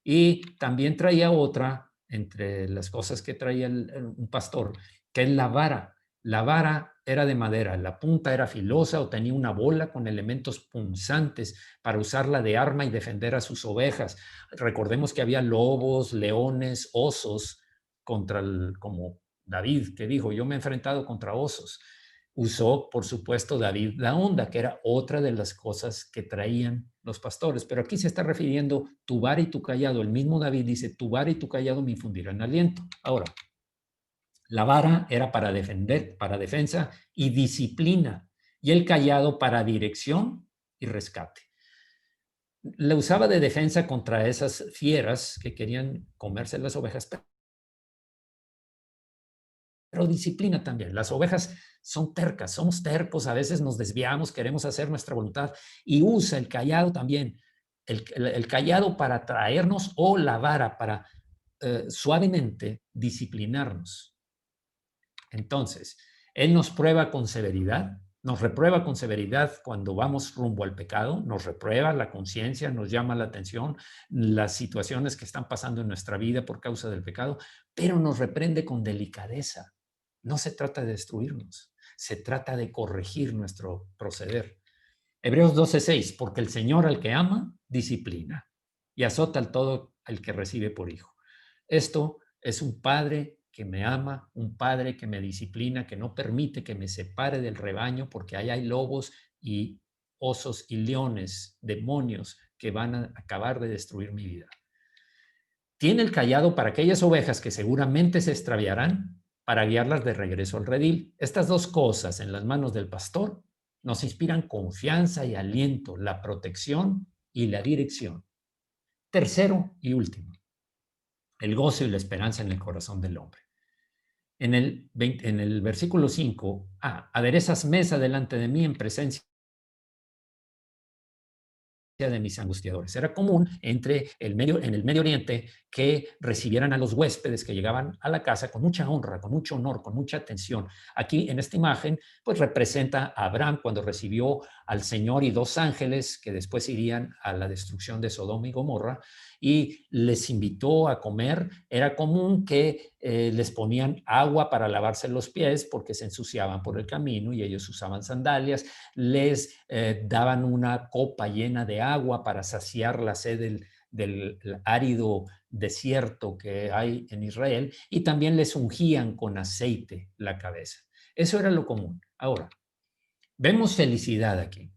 Y también traía otra, entre las cosas que traía un pastor, que es la vara. La vara era de madera, la punta era filosa o tenía una bola con elementos punzantes para usarla de arma y defender a sus ovejas. Recordemos que había lobos, leones, osos, como David, que dijo, yo me he enfrentado contra osos. Usó, por supuesto, David la onda, que era otra de las cosas que traían los pastores. Pero aquí se está refiriendo tu vara y tu callado. El mismo David dice, tu vara y tu callado me infundirán aliento. Ahora, la vara era para defender, para defensa y disciplina, y el callado para dirección y rescate. La usaba de defensa contra esas fieras que querían comerse las ovejas, pero disciplina también. Las ovejas son tercas, somos tercos, a veces nos desviamos, queremos hacer nuestra voluntad y usa el callado también, el callado para traernos o la vara para suavemente disciplinarnos. Entonces, Él nos prueba con severidad, nos reprueba con severidad cuando vamos rumbo al pecado, nos reprueba la conciencia, nos llama la atención las situaciones que están pasando en nuestra vida por causa del pecado, pero nos reprende con delicadeza. No se trata de destruirnos, se trata de corregir nuestro proceder. Hebreos 12:6, porque el Señor al que ama, disciplina y azota al todo el que recibe por hijo. Esto es un padre que me ama, un padre que me disciplina, que no permite que me separe del rebaño, porque ahí hay lobos y osos y leones, demonios que van a acabar de destruir mi vida. Tiene el callado para aquellas ovejas que seguramente se extraviarán, para guiarlas de regreso al redil. Estas dos cosas en las manos del pastor nos inspiran confianza y aliento, la protección y la dirección. Tercero y último, el gozo y la esperanza en el corazón del hombre. En el versículo 5, aderezas mesa delante de mí en presencia de mis angustiadores. Era común en el Medio Oriente que recibieran a los huéspedes que llegaban a la casa con mucha honra, con mucho honor, con mucha atención. Aquí en esta imagen, pues representa a Abraham cuando recibió al Señor y dos ángeles que después irían a la destrucción de Sodoma y Gomorra, y les invitó a comer. Era común que les ponían agua para lavarse los pies porque se ensuciaban por el camino y ellos usaban sandalias. Les daban una copa llena de agua para saciar la sed del árido desierto que hay en Israel, y también les ungían con aceite la cabeza. Eso era lo común. Ahora, vemos felicidad aquí.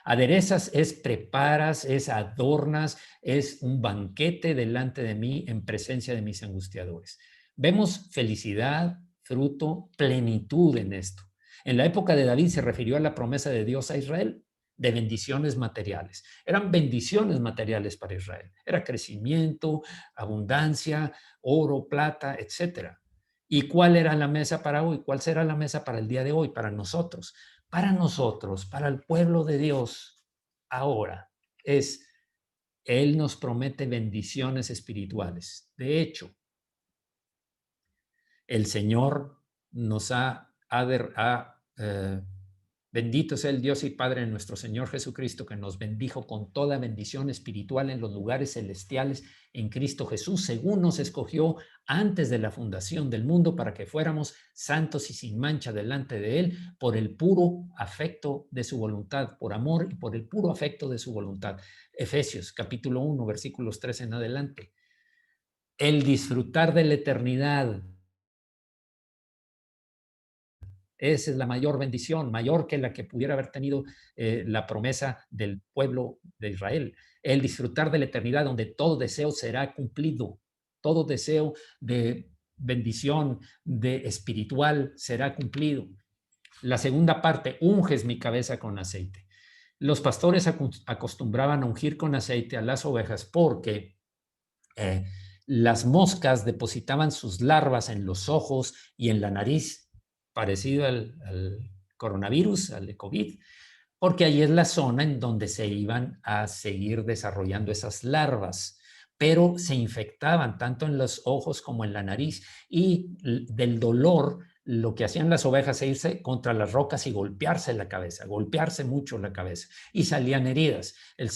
Aderezas es preparas, es adornas, es un banquete delante de mí en presencia de mis angustiadores. Vemos felicidad, fruto, plenitud en esto. En la época de David se refirió a la promesa de Dios a Israel de bendiciones materiales. Eran bendiciones materiales para Israel. Era crecimiento, abundancia, oro, plata, etc. ¿Y cuál era la mesa para hoy? ¿Cuál será la mesa para el día de hoy, para nosotros? Para nosotros, para el pueblo de Dios, ahora Él nos promete bendiciones espirituales. De hecho, el Señor nos bendito sea el Dios y Padre de nuestro Señor Jesucristo, que nos bendijo con toda bendición espiritual en los lugares celestiales en Cristo Jesús, según nos escogió antes de la fundación del mundo, para que fuéramos santos y sin mancha delante de Él, por el puro afecto de su voluntad, por amor y por el puro afecto de su voluntad. Efesios capítulo 1, versículos 3 en adelante. El disfrutar de la eternidad. Esa es la mayor bendición, mayor que la que pudiera haber tenido la promesa del pueblo de Israel. El disfrutar de la eternidad, donde todo deseo será cumplido, todo deseo de bendición, de espiritual, será cumplido. La segunda parte, unges mi cabeza con aceite. Los pastores acostumbraban a ungir con aceite a las ovejas porque las moscas depositaban sus larvas en los ojos y en la nariz, parecido al coronavirus, al COVID, porque ahí es la zona en donde se iban a seguir desarrollando esas larvas, pero se infectaban tanto en los ojos como en la nariz, y del dolor lo que hacían las ovejas es irse contra las rocas y golpearse la cabeza, golpearse mucho la cabeza, y salían heridas. El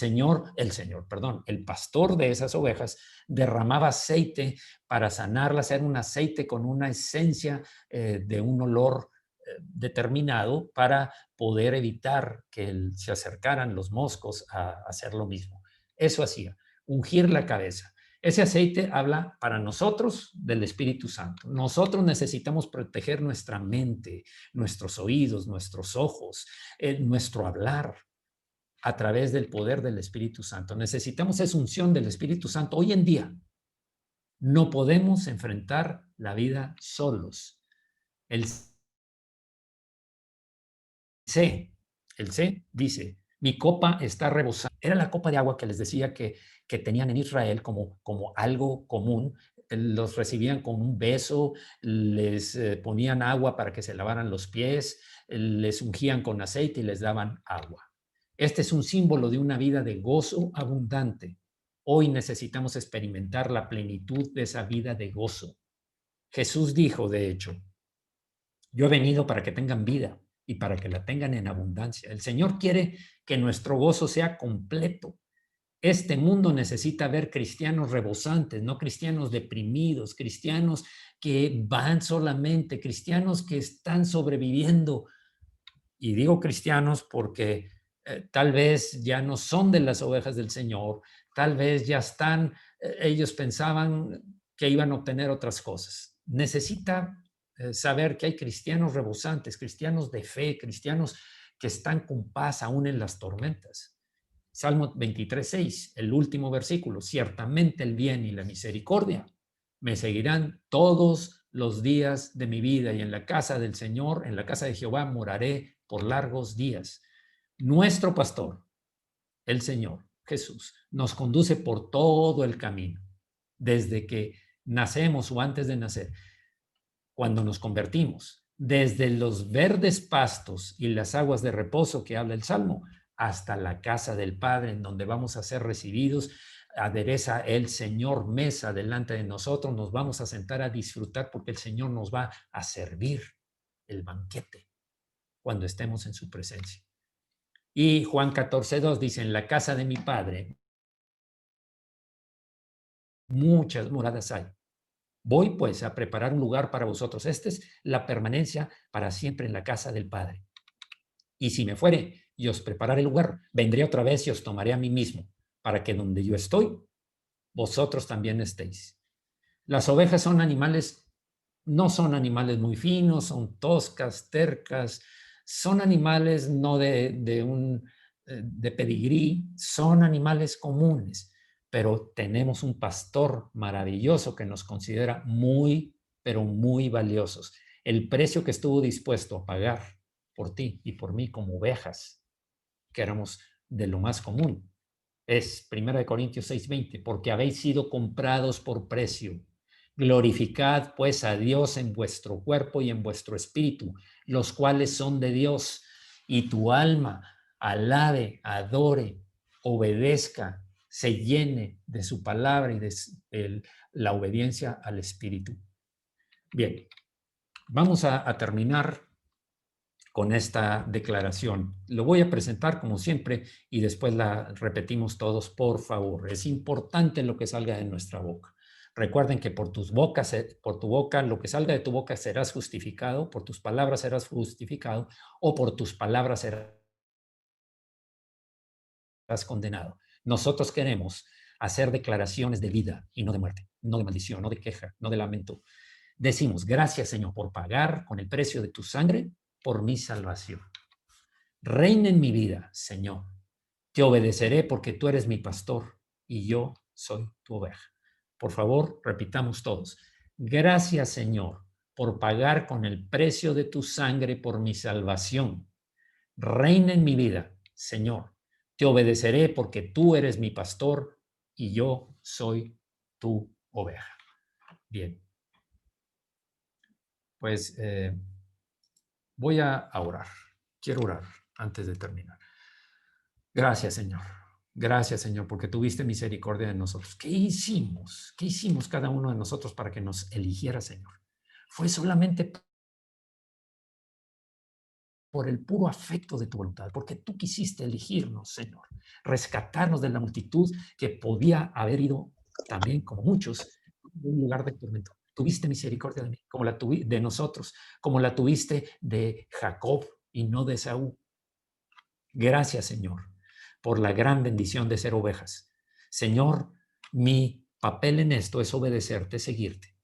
pastor de esas ovejas derramaba aceite para sanarlas. Era un aceite con una esencia de un olor determinado para poder evitar que se acercaran los moscos a hacer lo mismo. Eso hacía, ungir la cabeza. Ese aceite habla para nosotros del Espíritu Santo. Nosotros necesitamos proteger nuestra mente, nuestros oídos, nuestros ojos, nuestro hablar a través del poder del Espíritu Santo. Necesitamos esa unción del Espíritu Santo. Hoy en día no podemos enfrentar la vida solos. El C dice, mi copa está rebosando. Era la copa de agua que les decía que tenían en Israel como algo común. Los recibían con un beso, les ponían agua para que se lavaran los pies, les ungían con aceite y les daban agua. Este es un símbolo de una vida de gozo abundante. Hoy necesitamos experimentar la plenitud de esa vida de gozo. Jesús dijo, de hecho, yo he venido para que tengan vida y para que la tengan en abundancia. El Señor quiere que nuestro gozo sea completo. Este mundo necesita ver cristianos rebosantes, no cristianos deprimidos, cristianos que van solamente, cristianos que están sobreviviendo. Y digo cristianos porque tal vez ya no son de las ovejas del Señor, tal vez ya están, ellos pensaban que iban a obtener otras cosas. Necesita saber que hay cristianos rebosantes, cristianos de fe, cristianos que están con paz aún en las tormentas. Salmo 23:6, el último versículo, ciertamente el bien y la misericordia me seguirán todos los días de mi vida y en la casa del Señor, en la casa de Jehová, moraré por largos días. Nuestro pastor, el Señor Jesús, nos conduce por todo el camino, desde que nacemos o antes de nacer, cuando nos convertimos, desde los verdes pastos y las aguas de reposo que habla el Salmo, hasta la casa del Padre, en donde vamos a ser recibidos. Adereza el Señor mesa delante de nosotros, nos vamos a sentar a disfrutar porque el Señor nos va a servir el banquete cuando estemos en su presencia. Y Juan 14:2 dice, en la casa de mi Padre muchas moradas hay. Voy pues a preparar un lugar para vosotros. Esta es la permanencia para siempre en la casa del Padre. Y si me fuere y os prepararé el lugar, vendré otra vez y os tomaré a mí mismo, para que donde yo estoy, vosotros también estéis. Las ovejas son animales, no son animales muy finos, son toscas, tercas, son animales no de pedigrí, son animales comunes, pero tenemos un pastor maravilloso que nos considera muy, pero muy valiosos. El precio que estuvo dispuesto a pagar por ti y por mí como ovejas, que éramos de lo más común, es 1 Corintios 6:20, porque habéis sido comprados por precio. Glorificad pues a Dios en vuestro cuerpo y en vuestro espíritu, los cuales son de Dios, y tu alma alabe, adore, obedezca, se llene de su palabra y de la obediencia al espíritu. Bien, vamos a terminar con esta declaración. Lo voy a presentar como siempre y después la repetimos todos, por favor. Es importante lo que salga de nuestra boca. Recuerden que por tu boca, lo que salga de tu boca serás justificado, por tus palabras serás justificado o por tus palabras serás condenado. Nosotros queremos hacer declaraciones de vida y no de muerte, no de maldición, no de queja, no de lamento. Decimos, gracias Señor por pagar con el precio de tu sangre por mi salvación. Reina en mi vida, Señor. Te obedeceré porque tú eres mi pastor y yo soy tu oveja. Por favor, repitamos todos. Gracias, Señor, por pagar con el precio de tu sangre por mi salvación. Reina en mi vida, Señor. Te obedeceré porque tú eres mi pastor y yo soy tu oveja. Bien. Pues voy a orar. Quiero orar antes de terminar. Gracias, Señor. Gracias, Señor, porque tuviste misericordia de nosotros. ¿Qué hicimos? ¿Qué hicimos cada uno de nosotros para que nos eligiera, Señor? Fue solamente por el puro afecto de tu voluntad, porque tú quisiste elegirnos, Señor, rescatarnos de la multitud que podía haber ido también, como muchos, a un lugar de tormento. Tuviste misericordia de mí, como la de nosotros, como la tuviste de Jacob y no de Esaú. Gracias, Señor, por la gran bendición de ser ovejas. Señor, mi papel en esto es obedecerte, seguirte,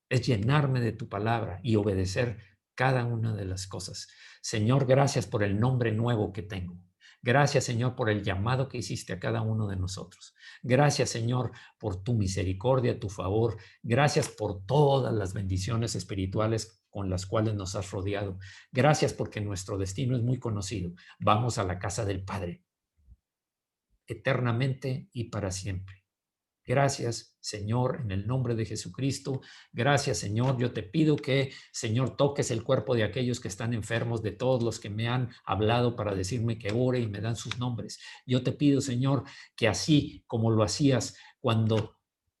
es llenarme de tu palabra y obedecer cada una de las cosas. Señor, gracias por el nombre nuevo que tengo. Gracias, Señor, por el llamado que hiciste a cada uno de nosotros. Gracias, Señor, por tu misericordia, tu favor. Gracias por todas las bendiciones espirituales con las cuales nos has rodeado. Gracias porque nuestro destino es muy conocido. Vamos a la casa del Padre, eternamente y para siempre. Gracias, Señor, en el nombre de Jesucristo. Gracias, Señor. Yo te pido que, Señor, toques el cuerpo de aquellos que están enfermos, de todos los que me han hablado para decirme que ore y me dan sus nombres. Yo te pido, Señor, que así como lo hacías cuando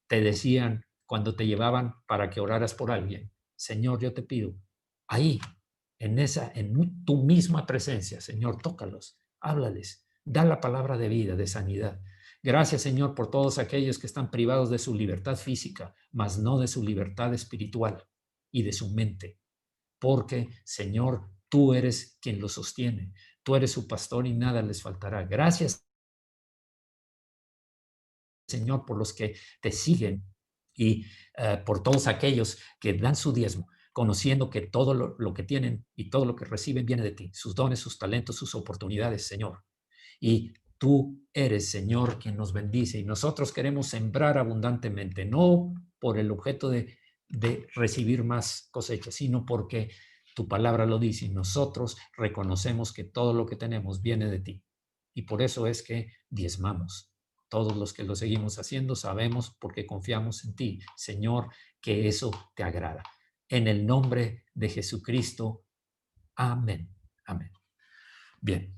te decían, cuando te llevaban para que oraras por alguien, Señor, yo te pido, ahí, en tu misma presencia, Señor, tócalos, háblales, da la palabra de vida, de sanidad. Gracias, Señor, por todos aquellos que están privados de su libertad física, mas no de su libertad espiritual y de su mente. Porque, Señor, tú eres quien los sostiene. Tú eres su pastor y nada les faltará. Gracias, Señor, por los que te siguen y por todos aquellos que dan su diezmo, conociendo que todo lo que tienen y todo lo que reciben viene de ti, sus dones, sus talentos, sus oportunidades, Señor. Y tú eres, Señor, quien nos bendice y nosotros queremos sembrar abundantemente, no por el objeto de de recibir más cosecha, sino porque tu palabra lo dice y nosotros reconocemos que todo lo que tenemos viene de ti. Y por eso es que diezmamos. Todos los que lo seguimos haciendo sabemos, porque confiamos en ti, Señor, que eso te agrada. En el nombre de Jesucristo. Amén. Amén. Bien.